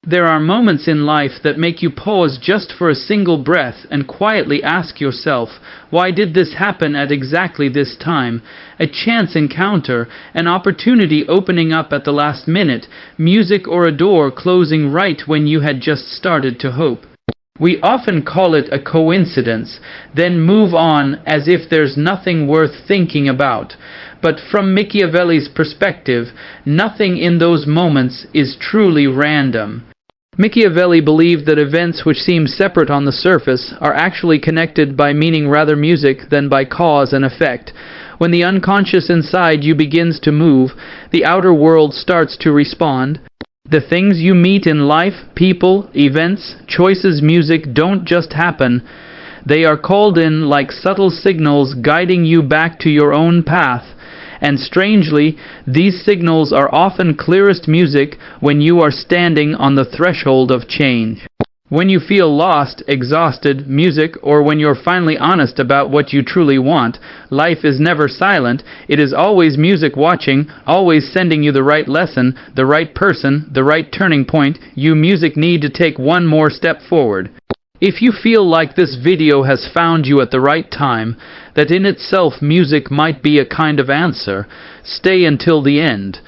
There are moments in life that make you pause just for a single breath and quietly ask yourself, why did this happen at exactly this time? A chance encounter, an opportunity opening up at the last minute, music or a door closing right when you had just started to hope. We often call it a coincidence, then move on as if there's nothing worth thinking about. But from Machiavelli's perspective, nothing in those moments is truly random. Machiavelli believed that events which seem separate on the surface are actually connected by meaning rather music than by cause and effect. When the unconscious inside you begins to move, the outer world starts to respond. The things you meet in life, people, events, choices, music don't just happen. They are called in like subtle signals guiding you back to your own path. And strangely, these signals are often clearest music when you are standing on the threshold of change. When you feel lost, exhausted, music, or when you're finally honest about what you truly want, life is never silent. It is always music watching, always sending you the right lesson, the right person, the right turning point. You music need to take one more step forward. If you feel like this video has found you at the right time, that in itself music might be a kind of answer, stay until the end.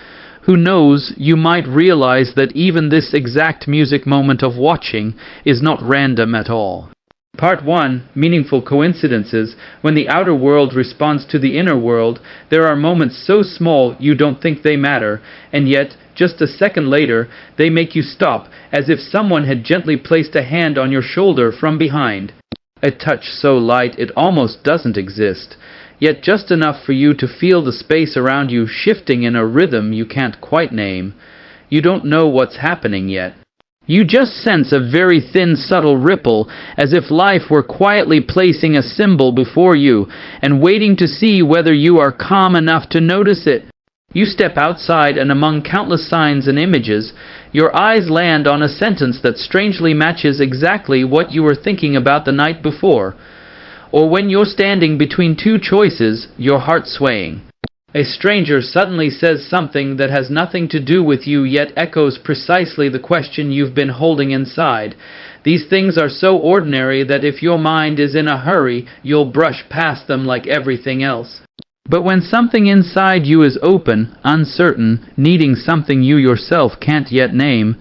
Who knows, you might realize that even this exact music moment of watching is not random at all. Part 1. Meaningful coincidences. When the outer world responds to the inner world, there are moments so small you don't think they matter, and yet, just a second later, they make you stop, as if someone had gently placed a hand on your shoulder from behind. A touch so light it almost doesn't exist, yet just enough for you to feel the space around you shifting in a rhythm you can't quite name. You don't know what's happening yet. You just sense a very thin, subtle ripple, as if life were quietly placing a symbol before you, and waiting to see whether you are calm enough to notice it. You step outside, and among countless signs and images, your eyes land on a sentence that strangely matches exactly what you were thinking about the night before. Or when you're standing between two choices, your heart swaying. A stranger suddenly says something that has nothing to do with you yet echoes precisely the question you've been holding inside. These things are so ordinary that if your mind is in a hurry, you'll brush past them like everything else. But when something inside you is open, uncertain, needing something you yourself can't yet name,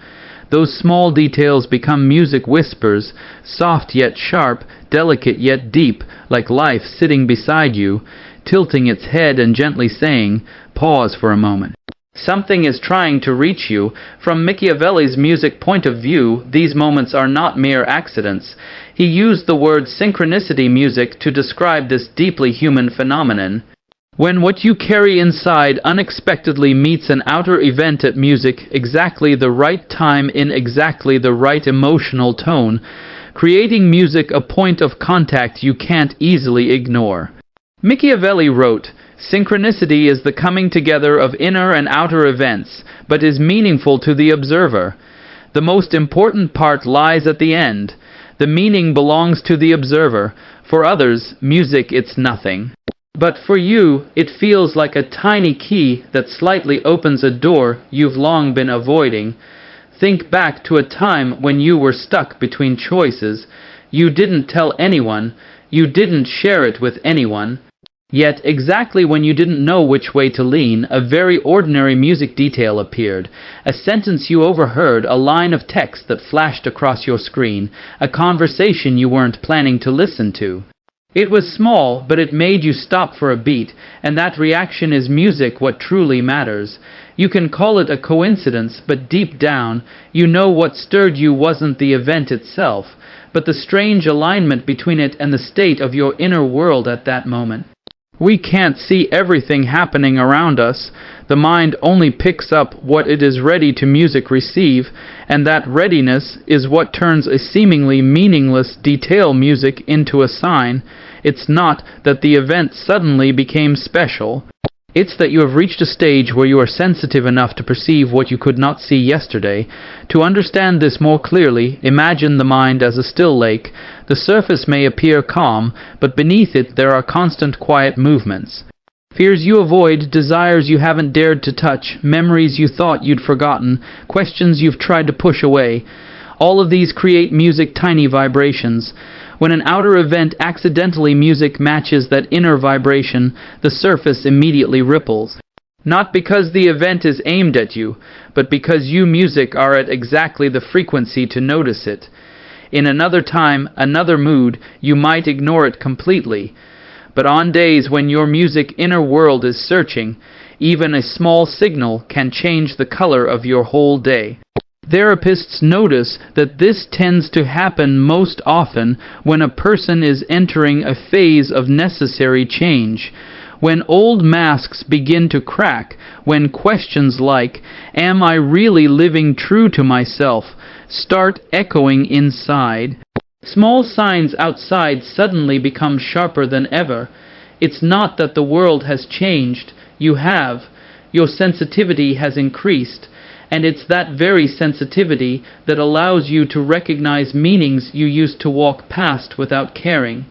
those small details become music whispers, soft yet sharp, delicate yet deep, like life sitting beside you, tilting its head and gently saying, pause for a moment. Something is trying to reach you. From Machiavelli's music point of view, these moments are not mere accidents. He used the word synchronicity music to describe this deeply human phenomenon. When what you carry inside unexpectedly meets an outer event at music, exactly the right time in exactly the right emotional tone, creating music a point of contact you can't easily ignore. Machiavelli wrote, synchronicity is the coming together of inner and outer events, but is meaningful to the observer. The most important part lies at the end. The meaning belongs to the observer. For others, music it's nothing. But for you, it feels like a tiny key that slightly opens a door you've long been avoiding. Think back to a time when you were stuck between choices. You didn't tell anyone. You didn't share it with anyone. Yet, exactly when you didn't know which way to lean, a very ordinary music detail appeared. A sentence you overheard, a line of text that flashed across your screen, a conversation you weren't planning to listen to. It was small, but it made you stop for a beat, and that reaction is music what truly matters. You can call it a coincidence, but deep down, you know what stirred you wasn't the event itself, but the strange alignment between it and the state of your inner world at that moment. We can't see everything happening around us. The mind only picks up what it is ready to music receive, and that readiness is what turns a seemingly meaningless detail music into a sign. It's not that the event suddenly became special. It's that you have reached a stage where you are sensitive enough to perceive what you could not see yesterday. To understand this more clearly, imagine the mind as a still lake. The surface may appear calm, but beneath it there are constant quiet movements. Fears you avoid, desires you haven't dared to touch, memories you thought you'd forgotten, questions you've tried to push away. All of these create music tiny vibrations. When an outer event accidentally music matches that inner vibration, the surface immediately ripples. Not because the event is aimed at you, but because you music are at exactly the frequency to notice it. In another time, another mood, you might ignore it completely. But on days when your music inner world is searching, even a small signal can change the color of your whole day. Therapists notice that this tends to happen most often when a person is entering a phase of necessary change. When old masks begin to crack, when questions like, "Am I really living true to myself?" start echoing inside, small signs outside suddenly become sharper than ever. It's not that the world has changed, you have. Your sensitivity has increased, and it's that very sensitivity that allows you to recognize meanings you used to walk past without caring.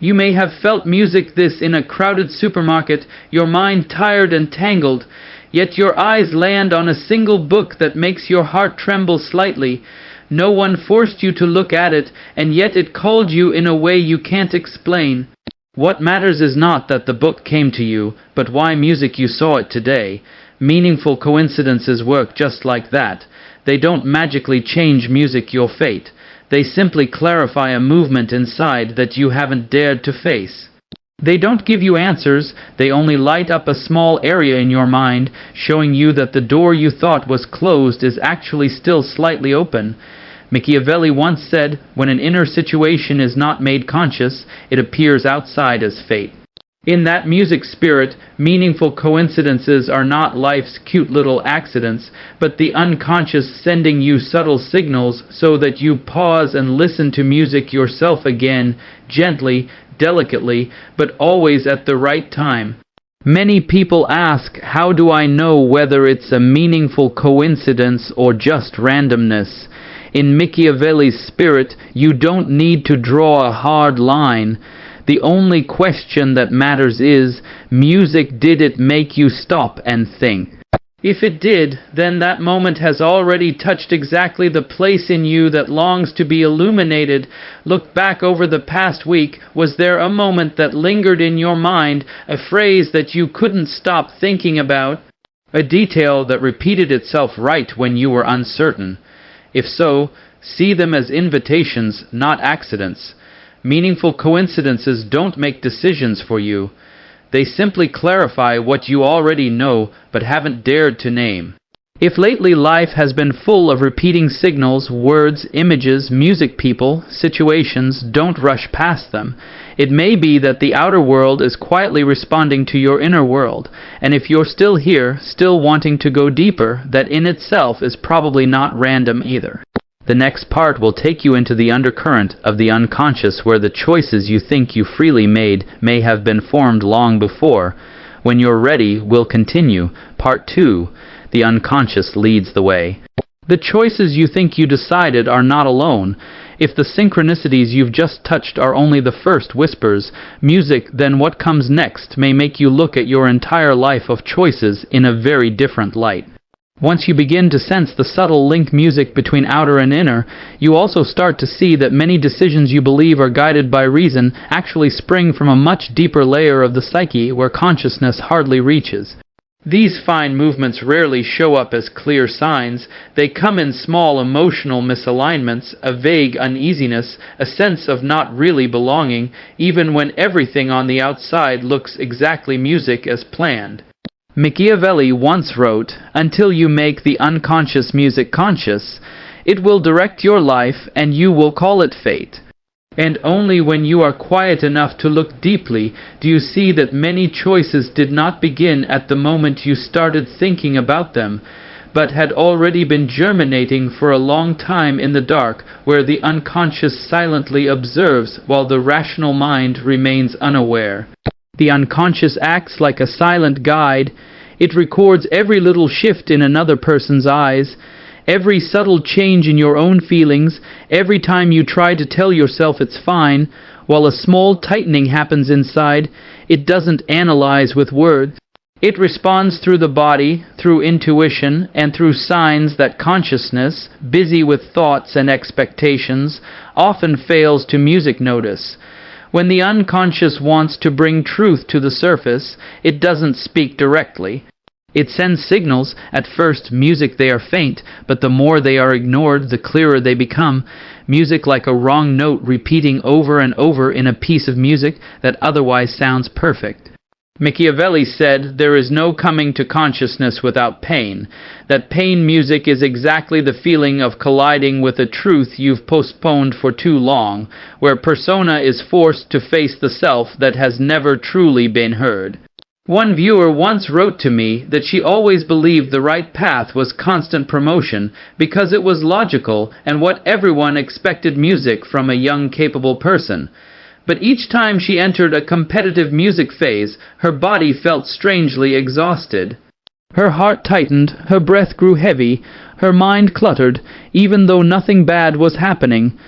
You may have felt music this in a crowded supermarket, your mind tired and tangled, yet your eyes land on a single book that makes your heart tremble slightly. No one forced you to look at it, and yet it called you in a way you can't explain. What matters is not that the book came to you, but why music you saw it today. Meaningful coincidences work just like that. They don't magically change music your fate. They simply clarify a movement inside that you haven't dared to face. They don't give you answers, they only light up a small area in your mind, showing you that the door you thought was closed is actually still slightly open. Machiavelli once said, when an inner situation is not made conscious, it appears outside as fate. In that music spirit, meaningful coincidences are not life's cute little accidents, but the unconscious sending you subtle signals so that you pause and listen to music yourself again, gently, delicately, but always at the right time. Many people ask, how do I know whether it's a meaningful coincidence or just randomness? In Machiavelli's spirit, you don't need to draw a hard line. The only question that matters is, music, did it make you stop and think? If it did, then that moment has already touched exactly the place in you that longs to be illuminated. Look back over the past week. Was there a moment that lingered in your mind, a phrase that you couldn't stop thinking about, a detail that repeated itself right when you were uncertain? If so, see them as invitations, not accidents. Meaningful coincidences don't make decisions for you. They simply clarify what you already know but haven't dared to name. If lately life has been full of repeating signals, words, images, music, people, situations, don't rush past them. It may be that the outer world is quietly responding to your inner world, and if you're still here, still wanting to go deeper, that in itself is probably not random either. The next part will take you into the undercurrent of the unconscious where the choices you think you freely made may have been formed long before. When you're ready, we'll continue. Part 2. The unconscious leads the way. The choices you think you decided are not alone. If the synchronicities you've just touched are only the first whispers, music, then what comes next may make you look at your entire life of choices in a very different light. Once you begin to sense the subtle link music between outer and inner, you also start to see that many decisions you believe are guided by reason actually spring from a much deeper layer of the psyche where consciousness hardly reaches. These fine movements rarely show up as clear signs. They come in small emotional misalignments, a vague uneasiness, a sense of not really belonging, even when everything on the outside looks exactly music as planned. Machiavelli once wrote, "Until you make the unconscious music conscious, it will direct your life and you will call it fate." And only when you are quiet enough to look deeply do you see that many choices did not begin at the moment you started thinking about them, but had already been germinating for a long time in the dark, where the unconscious silently observes while the rational mind remains unaware. The unconscious acts like a silent guide. It records every little shift in another person's eyes, Every subtle change in your own feelings, every time you try to tell yourself it's fine, while a small tightening happens inside, it doesn't analyze with words. It responds through the body, through intuition, and through signs that consciousness, busy with thoughts and expectations, often fails to music notice. When the unconscious wants to bring truth to the surface, it doesn't speak directly. It sends signals. At first, music they are faint, but the more they are ignored, the clearer they become. Music like a wrong note repeating over and over in a piece of music that otherwise sounds perfect. Machiavelli said there is no coming to consciousness without pain, that pain music is exactly the feeling of colliding with a truth you've postponed for too long, where persona is forced to face the self that has never truly been heard. One viewer once wrote to me that she always believed the right path was constant promotion because it was logical and what everyone expected music from a young, capable person. But each time she entered a competitive music phase, her body felt strangely exhausted. Her heart tightened, her breath grew heavy, her mind cluttered, even though nothing bad was happening.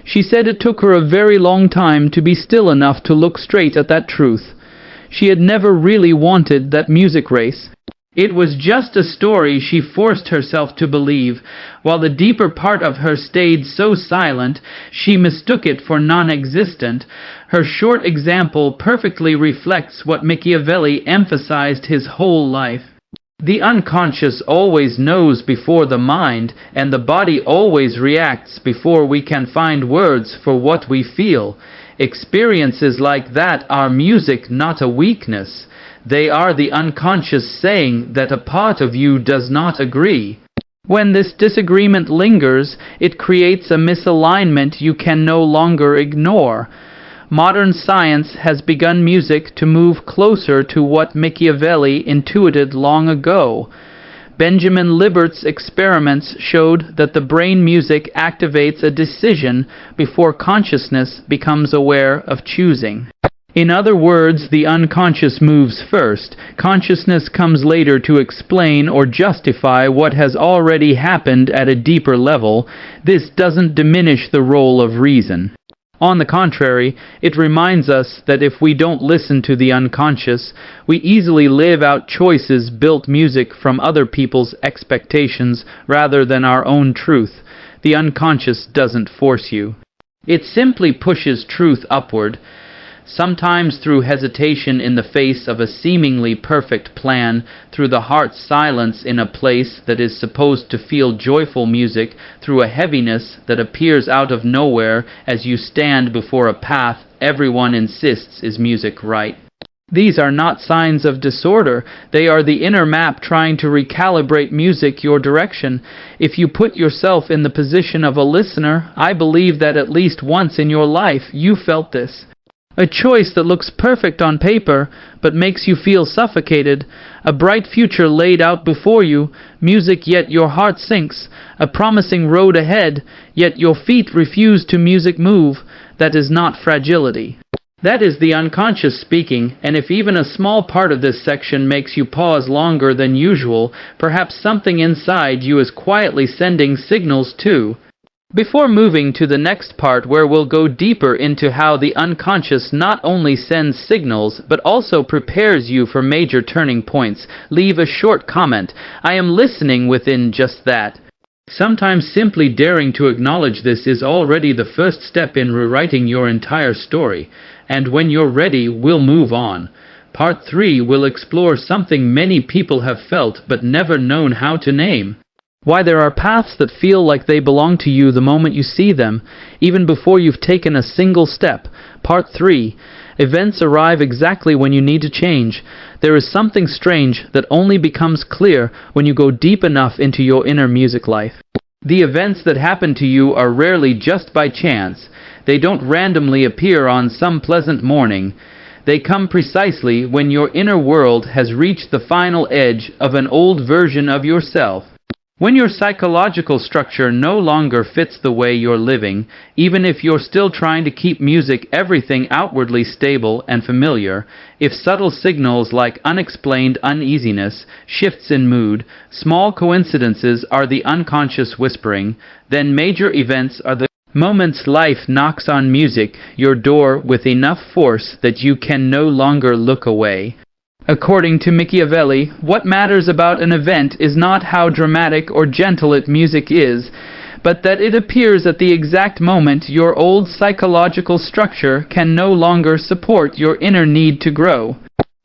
She said it took her a very long time to be still enough to look straight at that truth. She had never really wanted that music race. It was just a story she forced herself to believe, while the deeper part of her stayed so silent she mistook it for non-existent. Her short example perfectly reflects what Machiavelli emphasized his whole life. The unconscious always knows before the mind, and the body always reacts before we can find words for what we feel. Experiences like that are music, not a weakness. They are the unconscious saying that a part of you does not agree. When this disagreement lingers, it creates a misalignment you can no longer ignore. Modern science has begun music to move closer to what Machiavelli intuited long ago. Benjamin Libert's experiments showed that the brain music activates a decision before consciousness becomes aware of choosing. In other words, the unconscious moves first. Consciousness comes later to explain or justify what has already happened at a deeper level. This doesn't diminish the role of reason. On the contrary, it reminds us that if we don't listen to the unconscious, we easily live out choices built music from other people's expectations rather than our own truth. The unconscious doesn't force you. It simply pushes truth upward, sometimes through hesitation in the face of a seemingly perfect plan, through the heart's silence in a place that is supposed to feel joyful music, through a heaviness that appears out of nowhere as you stand before a path everyone insists is music right. These are not signs of disorder. They are the inner map trying to recalibrate music your direction. If you put yourself in the position of a listener, I believe that at least once in your life you felt this. A choice that looks perfect on paper, but makes you feel suffocated. A bright future laid out before you, music yet your heart sinks. A promising road ahead, yet your feet refuse to music move. That is not fragility. That is the unconscious speaking, and if even a small part of this section makes you pause longer than usual, perhaps something inside you is quietly sending signals too. Before moving to the next part where we'll go deeper into how the unconscious not only sends signals but also prepares you for major turning points, leave a short comment. I am listening within just that. Sometimes simply daring to acknowledge this is already the first step in rewriting your entire story. And when you're ready, we'll move on. Part 3 will explore something many people have felt but never known how to name. Why there are paths that feel like they belong to you the moment you see them, even before you've taken a single step. Part 3. Events arrive exactly when you need to change. There is something strange that only becomes clear when you go deep enough into your inner music life. The events that happen to you are rarely just by chance. They don't randomly appear on some pleasant morning. They come precisely when your inner world has reached the final edge of an old version of yourself. When your psychological structure no longer fits the way you're living, even if you're still trying to keep music everything outwardly stable and familiar, if subtle signals like unexplained uneasiness, shifts in mood, small coincidences are the unconscious whispering, then major events are the moments life knocks on music, your door, with enough force that you can no longer look away. According to Machiavelli, what matters about an event is not how dramatic or gentle its music is, but that it appears at the exact moment your old psychological structure can no longer support your inner need to grow.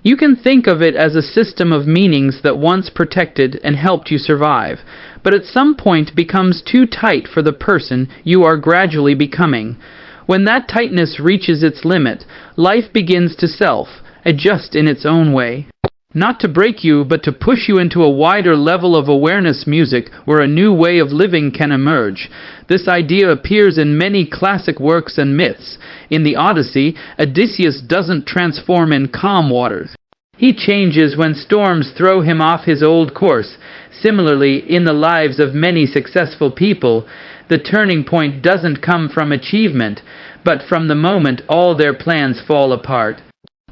You can think of it as a system of meanings that once protected and helped you survive, but at some point becomes too tight for the person you are gradually becoming. When that tightness reaches its limit, life begins to adjust in its own way. Not to break you, but to push you into a wider level of awareness music where a new way of living can emerge. This idea appears in many classic works and myths. In the Odyssey, Odysseus doesn't transform in calm waters. He changes when storms throw him off his old course. Similarly, in the lives of many successful people, the turning point doesn't come from achievement, but from the moment all their plans fall apart.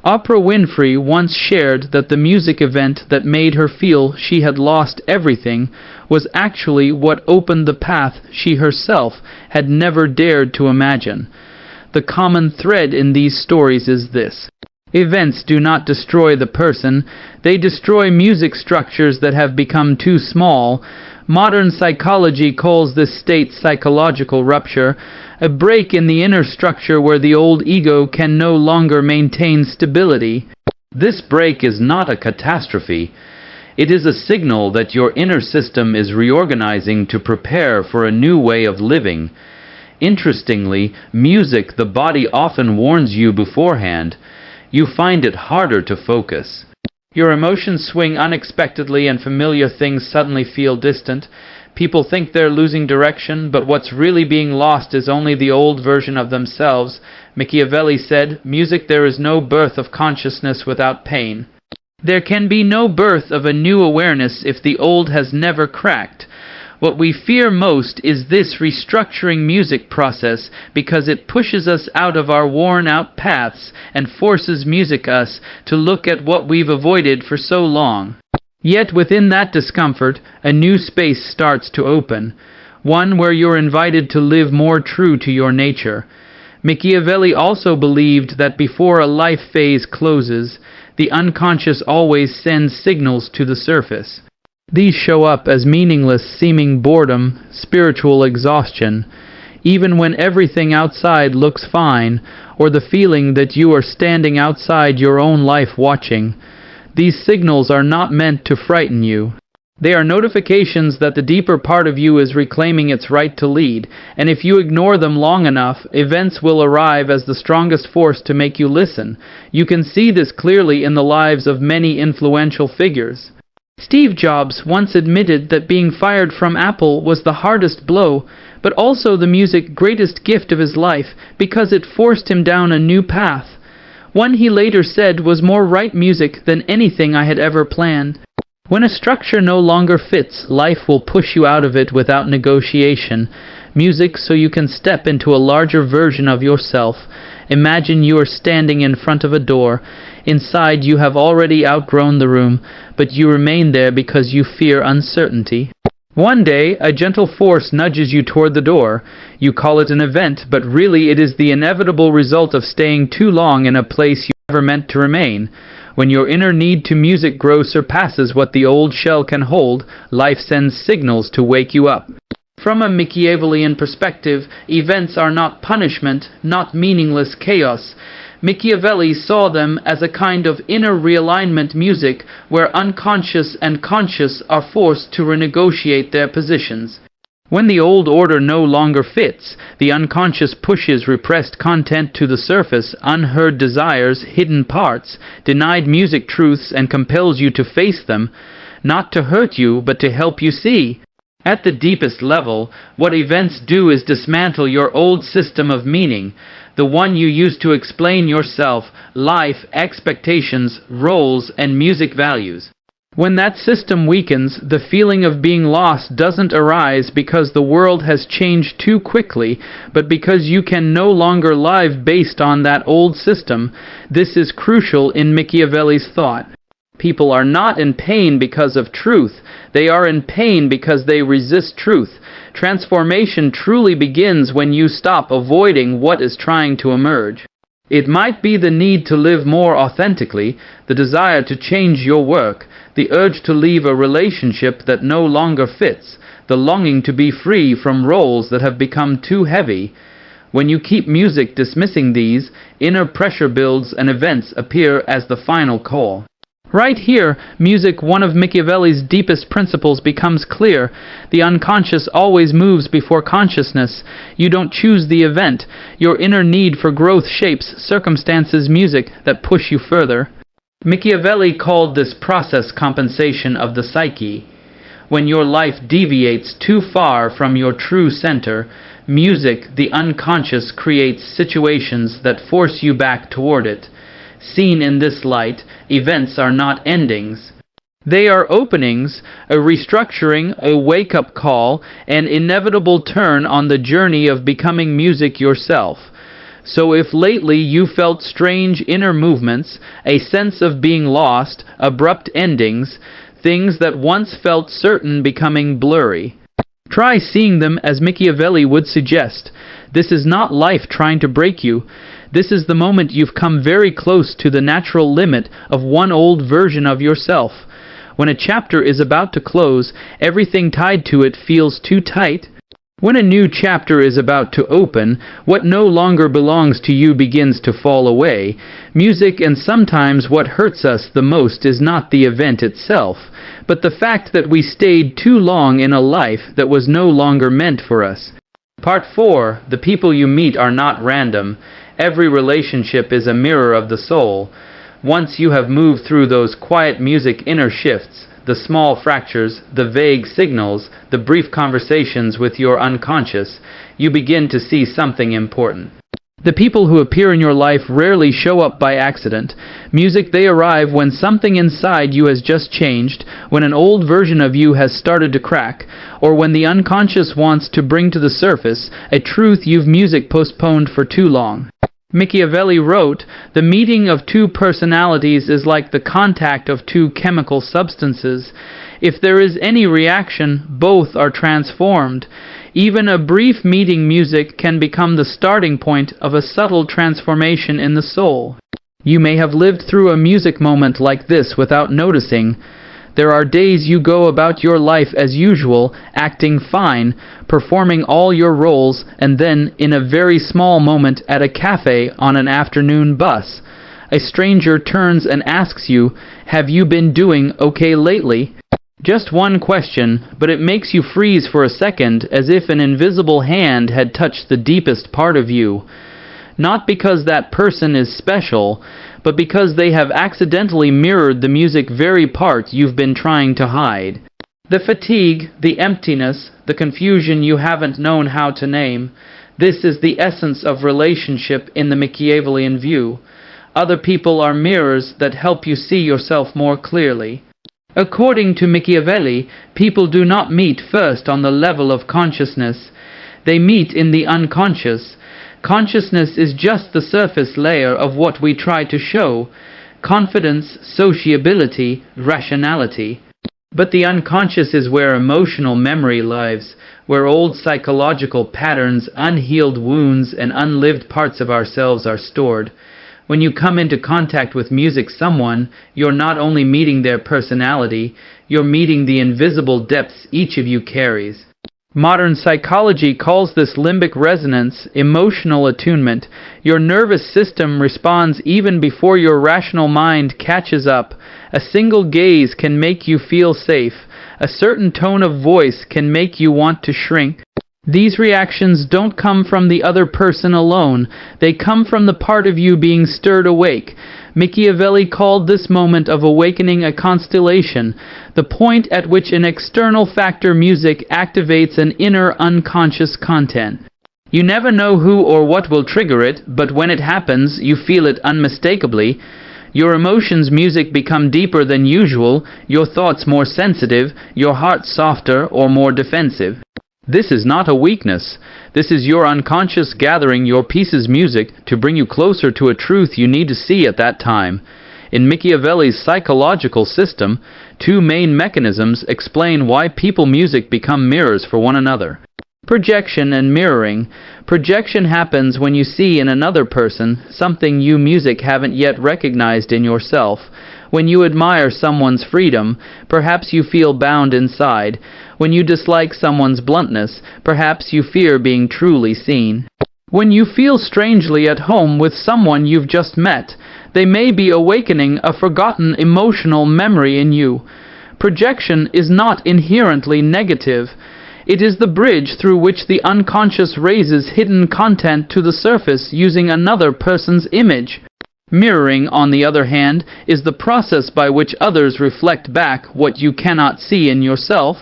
Oprah Winfrey once shared that the music event that made her feel she had lost everything was actually what opened the path she herself had never dared to imagine. The common thread in these stories is this: events do not destroy the person, they destroy music structures that have become too small. Modern psychology calls this state psychological rupture, a break in the inner structure where the old ego can no longer maintain stability. This break is not a catastrophe. It is a signal that your inner system is reorganizing to prepare for a new way of living. Interestingly, music, the body, often warns you beforehand. You find it harder to focus. Your emotions swing unexpectedly and familiar things suddenly feel distant. People think they're losing direction, but what's really being lost is only the old version of themselves. Machiavelli said, "Music, there is no birth of consciousness without pain." There can be no birth of a new awareness if the old has never cracked. What we fear most is this restructuring music process because it pushes us out of our worn-out paths and forces us to look at what we've avoided for so long. Yet within that discomfort, a new space starts to open, one where you're invited to live more true to your nature. Machiavelli also believed that before a life phase closes, the unconscious always sends signals to the surface. These show up as meaningless seeming boredom, spiritual exhaustion, even when everything outside looks fine, or the feeling that you are standing outside your own life watching. These signals are not meant to frighten you. They are notifications that the deeper part of you is reclaiming its right to lead, and if you ignore them long enough, events will arrive as the strongest force to make you listen. You can see this clearly in the lives of many influential figures. Steve Jobs once admitted that being fired from Apple was the hardest blow, but also the music's greatest gift of his life because it forced him down a new path. One he later said was more right music than anything I had ever planned. When a structure no longer fits, life will push you out of it without negotiation. Music so you can step into a larger version of yourself. Imagine you are standing in front of a door. Inside you have already outgrown the room, but you remain there because you fear uncertainty. One day, a gentle force nudges you toward the door. You call it an event, but really it is the inevitable result of staying too long in a place you never meant to remain. When your inner need to music grow surpasses what the old shell can hold, life sends signals to wake you up. From a Machiavellian perspective, events are not punishment, not meaningless chaos. Machiavelli saw them as a kind of inner realignment music where unconscious and conscious are forced to renegotiate their positions. When the old order no longer fits, the unconscious pushes repressed content to the surface, unheard desires, hidden parts, denied music truths, and compels you to face them, not to hurt you, but to help you see. At the deepest level, what events do is dismantle your old system of meaning, the one you used to explain yourself, life, expectations, roles, and music values. When that system weakens, the feeling of being lost doesn't arise because the world has changed too quickly, but because you can no longer live based on that old system. This is crucial in Machiavelli's thought. People are not in pain because of truth. They are in pain because they resist truth. Transformation truly begins when you stop avoiding what is trying to emerge. It might be the need to live more authentically, the desire to change your work, the urge to leave a relationship that no longer fits, the longing to be free from roles that have become too heavy. When you keep music dismissing these, inner pressure builds and events appear as the final call. Right here, music, one of Machiavelli's deepest principles, becomes clear. The unconscious always moves before consciousness. You don't choose the event. Your inner need for growth shapes circumstances, music that push you further. Machiavelli called this process compensation of the psyche. When your life deviates too far from your true center, music, the unconscious, creates situations that force you back toward it. Seen in this light, events are not endings. They are openings, a restructuring, a wake-up call, an inevitable turn on the journey of becoming music yourself. So if lately you felt strange inner movements, a sense of being lost, abrupt endings, things that once felt certain becoming blurry, try seeing them as Machiavelli would suggest. This is not life trying to break you. This is the moment you've come very close to the natural limit of one old version of yourself. When a chapter is about to close, everything tied to it feels too tight. When a new chapter is about to open, what no longer belongs to you begins to fall away. Music, and sometimes what hurts us the most, is not the event itself, but the fact that we stayed too long in a life that was no longer meant for us. Part 4. The people you meet are not random. Every relationship is a mirror of the soul. Once you have moved through those quiet music inner shifts, the small fractures, the vague signals, the brief conversations with your unconscious, you begin to see something important. The people who appear in your life rarely show up by accident. Music, they arrive when something inside you has just changed, when an old version of you has started to crack, or when the unconscious wants to bring to the surface a truth you've music postponed for too long. Machiavelli wrote, "The meeting of two personalities is like the contact of two chemical substances. If there is any reaction, both are transformed. Even a brief meeting, music, can become the starting point of a subtle transformation in the soul." You may have lived through a music moment like this without noticing. There are days you go about your life as usual, acting fine, performing all your roles, and then, in a very small moment at a cafe on an afternoon bus, a stranger turns and asks you, "Have you been doing okay lately?" Just one question, but it makes you freeze for a second, as if an invisible hand had touched the deepest part of you. Not because that person is special, but because they have accidentally mirrored the music very part you've been trying to hide. The fatigue, the emptiness, the confusion you haven't known how to name, this is the essence of relationship in the Machiavellian view. Other people are mirrors that help you see yourself more clearly. According to Machiavelli, people do not meet first on the level of consciousness. They meet in the unconscious. Consciousness is just the surface layer of what we try to show: confidence, sociability, rationality. But the unconscious is where emotional memory lives, where old psychological patterns, unhealed wounds, and unlived parts of ourselves are stored. When you come into contact with music, someone, you're not only meeting their personality, you're meeting the invisible depths each of you carries. Modern psychology calls this limbic resonance, emotional attunement. Your nervous system responds even before your rational mind catches up. A single gaze can make you feel safe. A certain tone of voice can make you want to shrink. These reactions don't come from the other person alone. They come from the part of you being stirred awake. Machiavelli called this moment of awakening a constellation, the point at which an external factor, music, activates an inner unconscious content. You never know who or what will trigger it, but when it happens, you feel it unmistakably. Your emotions' music become deeper than usual, your thoughts more sensitive, your heart softer or more defensive. This is not a weakness. This is your unconscious gathering your piece's music to bring you closer to a truth you need to see at that time. In Machiavelli's psychological system, two main mechanisms explain why people music become mirrors for one another. Projection and mirroring. Projection happens when you see in another person something you music haven't yet recognized in yourself. When you admire someone's freedom, perhaps you feel bound inside. When you dislike someone's bluntness, perhaps you fear being truly seen. When you feel strangely at home with someone you've just met, they may be awakening a forgotten emotional memory in you. Projection is not inherently negative. It is the bridge through which the unconscious raises hidden content to the surface using another person's image. Mirroring, on the other hand, is the process by which others reflect back what you cannot see in yourself.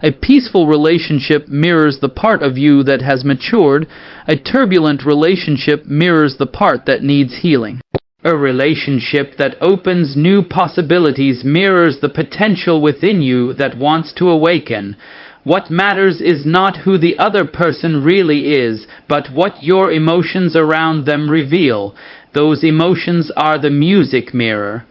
A peaceful relationship mirrors the part of you that has matured. A turbulent relationship mirrors the part that needs healing. A relationship that opens new possibilities mirrors the potential within you that wants to awaken. What matters is not who the other person really is, but what your emotions around them reveal. Those emotions are the music mirror.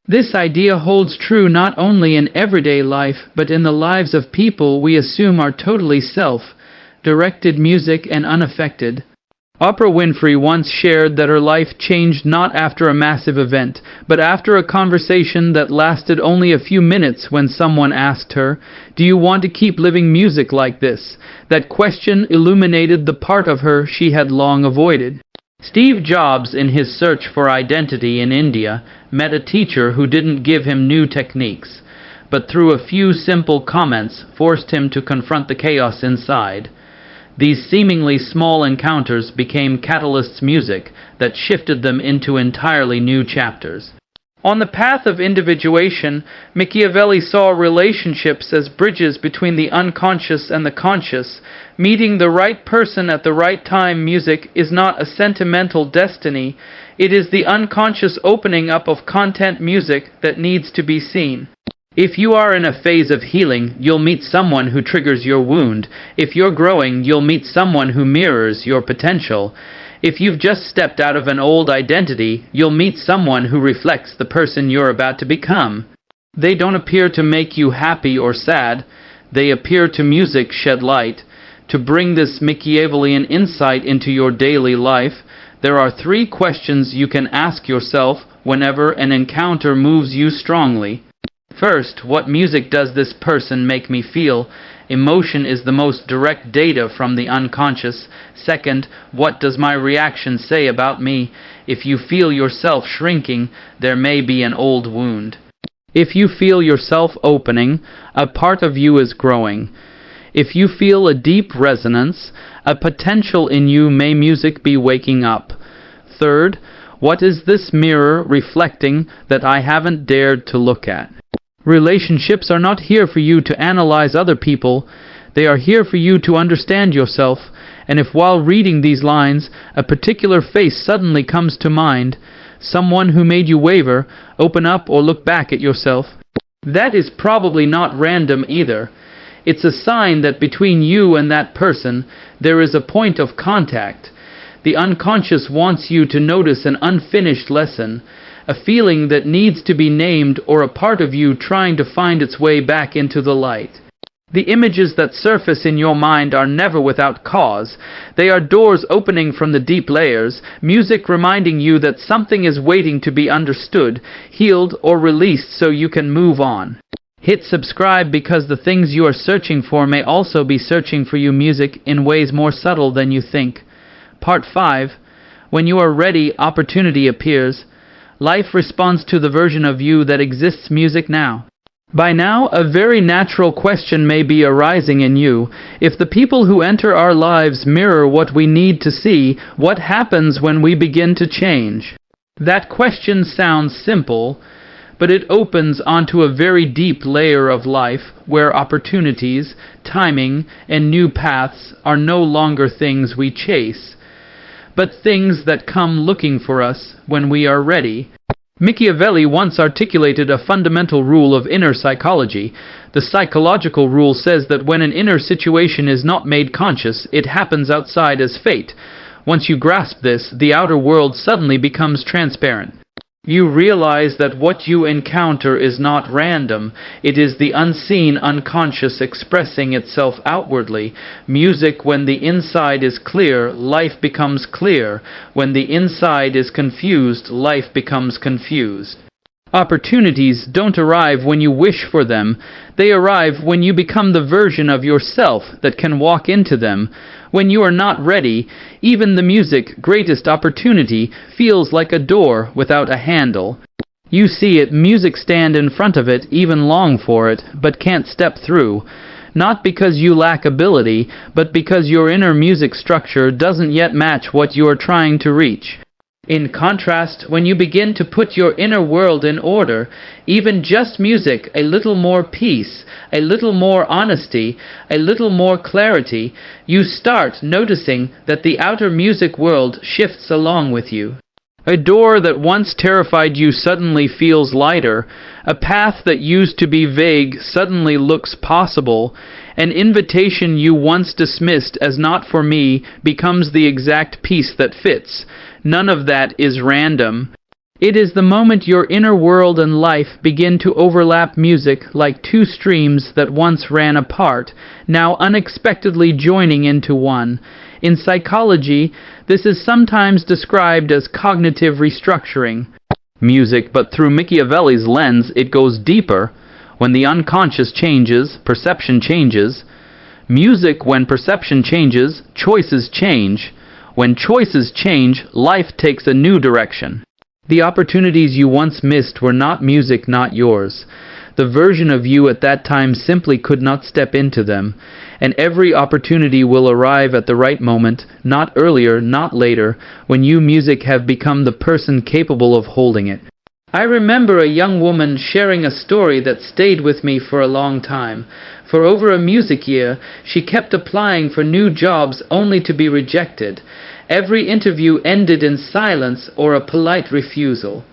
This idea holds true not only in everyday life, but in the lives of people we assume are totally self-directed music and unaffected. Oprah Winfrey once shared that her life changed not after a massive event, but after a conversation that lasted only a few minutes when someone asked her, "Do you want to keep living music like this?" That question illuminated the part of her she had long avoided. Steve Jobs, in his search for identity in India, met a teacher who didn't give him new techniques, but through a few simple comments forced him to confront the chaos inside. These seemingly small encounters became catalysts music that shifted them into entirely new chapters. On the path of individuation, Machiavelli saw relationships as bridges between the unconscious and the conscious. Meeting the right person at the right time music is not a sentimental destiny. It is the unconscious opening up of content music that needs to be seen. If you are in a phase of healing, you'll meet someone who triggers your wound. If you're growing, you'll meet someone who mirrors your potential. If you've just stepped out of an old identity, you'll meet someone who reflects the person you're about to become. They don't appear to make you happy or sad. They appear to music shed light. To bring this Machiavellian insight into your daily life, there are 3 questions you can ask yourself whenever an encounter moves you strongly. First, what music does this person make me feel? Emotion is the most direct data from the unconscious. Second, what does my reaction say about me? If you feel yourself shrinking, there may be an old wound. If you feel yourself opening, a part of you is growing. If you feel a deep resonance, a potential in you may music be waking up. Third, what is this mirror reflecting that I haven't dared to look at? Relationships are not here for you to analyze other people. They are here for you to understand yourself. And if while reading these lines, a particular face suddenly comes to mind, someone who made you waver, open up or look back at yourself. That is probably not random either. It's a sign that between you and that person, there is a point of contact. The unconscious wants you to notice an unfinished lesson, a feeling that needs to be named, or a part of you trying to find its way back into the light. The images that surface in your mind are never without cause. They are doors opening from the deep layers, music reminding you that something is waiting to be understood, healed, or released so you can move on. Hit subscribe because the things you are searching for may also be searching for you music in ways more subtle than you think. Part 5. When you are ready, opportunity appears. Life responds to the version of you that exists music now. By now, a very natural question may be arising in you. If the people who enter our lives mirror what we need to see, what happens when we begin to change? That question sounds simple, but it opens onto a very deep layer of life where opportunities, timing, and new paths are no longer things we chase, but things that come looking for us when we are ready. Machiavelli once articulated a fundamental rule of inner psychology. The psychological rule says that when an inner situation is not made conscious, it happens outside as fate. Once you grasp this, the outer world suddenly becomes transparent. You realize that what you encounter is not random. It is the unseen unconscious expressing itself outwardly. Music, when the inside is clear, life becomes clear. When the inside is confused, life becomes confused. Opportunities don't arrive when you wish for them. They arrive when you become the version of yourself that can walk into them. When you are not ready, even the music, greatest opportunity, feels like a door without a handle. You see it, music stand in front of it, even long for it, but can't step through. Not because you lack ability, but because your inner music structure doesn't yet match what you are trying to reach. In contrast, when you begin to put your inner world in order, even just music, a little more peace, a little more honesty, a little more clarity, you start noticing that the outer music world shifts along with you. A door that once terrified you suddenly feels lighter. A path that used to be vague suddenly looks possible. An invitation you once dismissed as not for me becomes the exact piece that fits. None of that is random. It is the moment your inner world and life begin to overlap music like two streams that once ran apart, now unexpectedly joining into one. In psychology, this is sometimes described as cognitive restructuring. Music, but through Machiavelli's lens, it goes deeper. When the unconscious changes, perception changes. Music, when perception changes, choices change. When choices change, life takes a new direction. The opportunities you once missed were not music, not yours. The version of you at that time simply could not step into them. And every opportunity will arrive at the right moment, not earlier, not later, when you music have become the person capable of holding it. I remember a young woman sharing a story that stayed with me for a long time. For over a music year, she kept applying for new jobs only to be rejected. Every interview ended in silence or a polite refusal.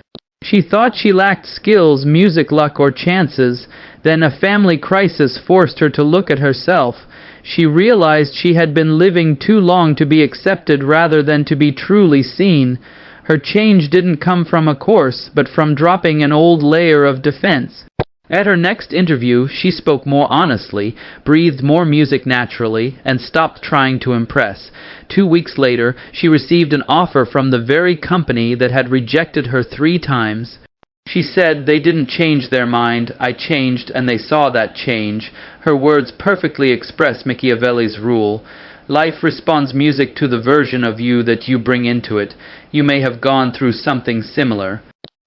She thought she lacked skills, music, luck, or chances. Then a family crisis forced her to look at herself. She realized she had been living too long to be accepted rather than to be truly seen. Her change didn't come from a course, but from dropping an old layer of defense. At her next interview, she spoke more honestly, breathed more music naturally, and stopped trying to impress. 2 weeks later, she received an offer from the very company that had rejected her 3 times. She said, "They didn't change their mind. I changed, and they saw that change." Her words perfectly express Machiavelli's rule. Life responds music to the version of you that you bring into it. You may have gone through something similar.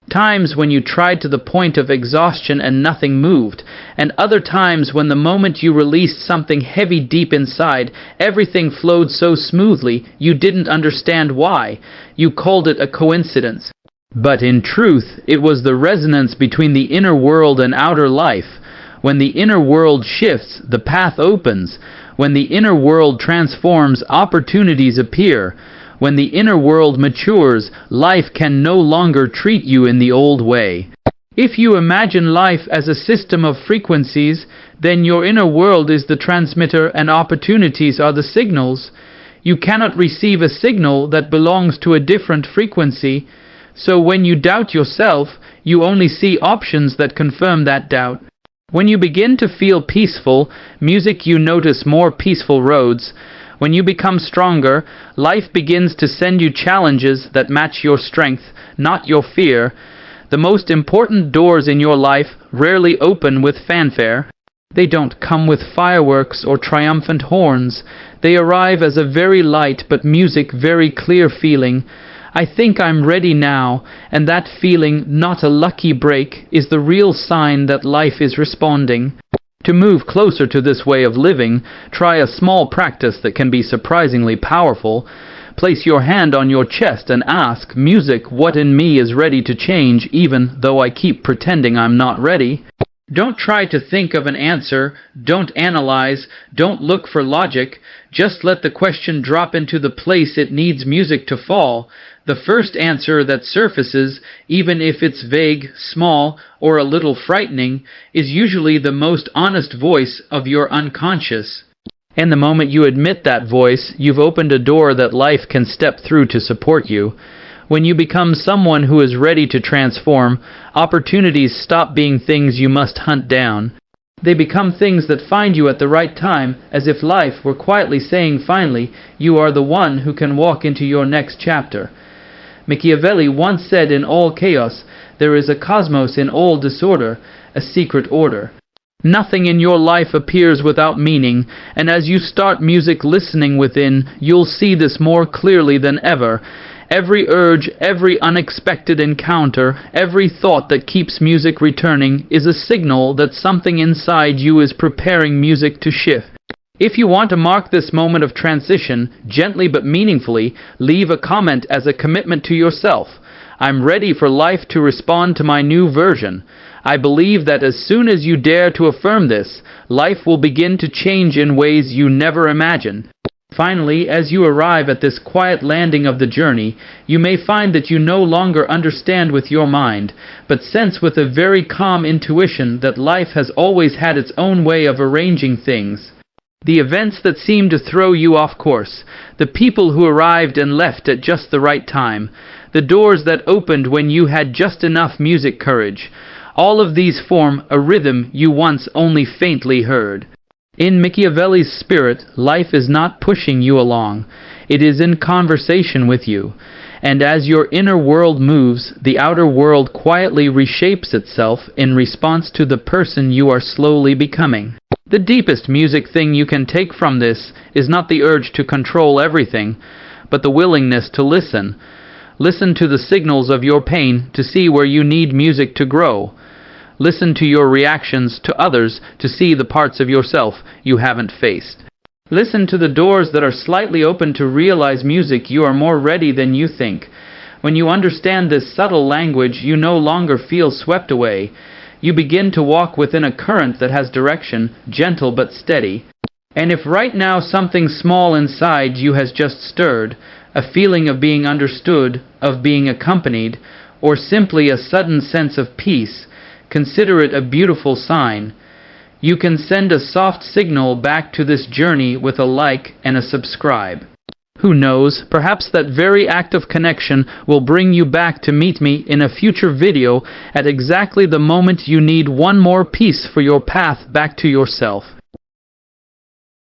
Times when you tried to the point of exhaustion and nothing moved, and other times when the moment you released something heavy deep inside, everything flowed so smoothly you didn't understand why. You called it a coincidence. But in truth, it was the resonance between the inner world and outer life. When the inner world shifts, the path opens. When the inner world transforms, opportunities appear. When the inner world matures, life can no longer treat you in the old way. If you imagine life as a system of frequencies, then your inner world is the transmitter and opportunities are the signals. You cannot receive a signal that belongs to a different frequency. So when you doubt yourself, you only see options that confirm that doubt. When you begin to feel peaceful, music, you notice more peaceful roads. When you become stronger, life begins to send you challenges that match your strength, not your fear. The most important doors in your life rarely open with fanfare. They don't come with fireworks or triumphant horns. They arrive as a very light but music very clear feeling. I think I'm ready now, and that feeling, not a lucky break, is the real sign that life is responding. To move closer to this way of living, try a small practice that can be surprisingly powerful. Place your hand on your chest and ask, "Music, what in me is ready to change even though I keep pretending I'm not ready?" Don't try to think of an answer, don't analyze, don't look for logic, just let the question drop into the place it needs music to fall. The first answer that surfaces, even if it's vague, small, or a little frightening, is usually the most honest voice of your unconscious. And the moment you admit that voice, you've opened a door that life can step through to support you. When you become someone who is ready to transform, opportunities stop being things you must hunt down. They become things that find you at the right time, as if life were quietly saying finally, you are the one who can walk into your next chapter. Machiavelli once said, in all chaos, there is a cosmos in all disorder, a secret order. Nothing in your life appears without meaning, and as you start music listening within, you'll see this more clearly than ever. Every urge, every unexpected encounter, every thought that keeps music returning is a signal that something inside you is preparing music to shift. If you want to mark this moment of transition, gently but meaningfully, leave a comment as a commitment to yourself. I'm ready for life to respond to my new version. I believe that as soon as you dare to affirm this, life will begin to change in ways you never imagined. Finally, as you arrive at this quiet landing of the journey, you may find that you no longer understand with your mind, but sense with a very calm intuition that life has always had its own way of arranging things. The events that seemed to throw you off course, the people who arrived and left at just the right time, the doors that opened when you had just enough music courage, all of these form a rhythm you once only faintly heard. In Machiavelli's spirit, life is not pushing you along. It is in conversation with you. And as your inner world moves, the outer world quietly reshapes itself in response to the person you are slowly becoming. The deepest music thing you can take from this is not the urge to control everything, but the willingness to listen. Listen to the signals of your pain to see where you need music to grow. Listen to your reactions to others to see the parts of yourself you haven't faced. Listen to the doors that are slightly open to realize music you are more ready than you think. When you understand this subtle language, you no longer feel swept away. You begin to walk within a current that has direction, gentle but steady. And if right now something small inside you has just stirred, a feeling of being understood, of being accompanied, or simply a sudden sense of peace, consider it a beautiful sign. You can send a soft signal back to this journey with a like and a subscribe. Who knows, perhaps that very act of connection will bring you back to meet me in a future video at exactly the moment you need one more piece for your path back to yourself.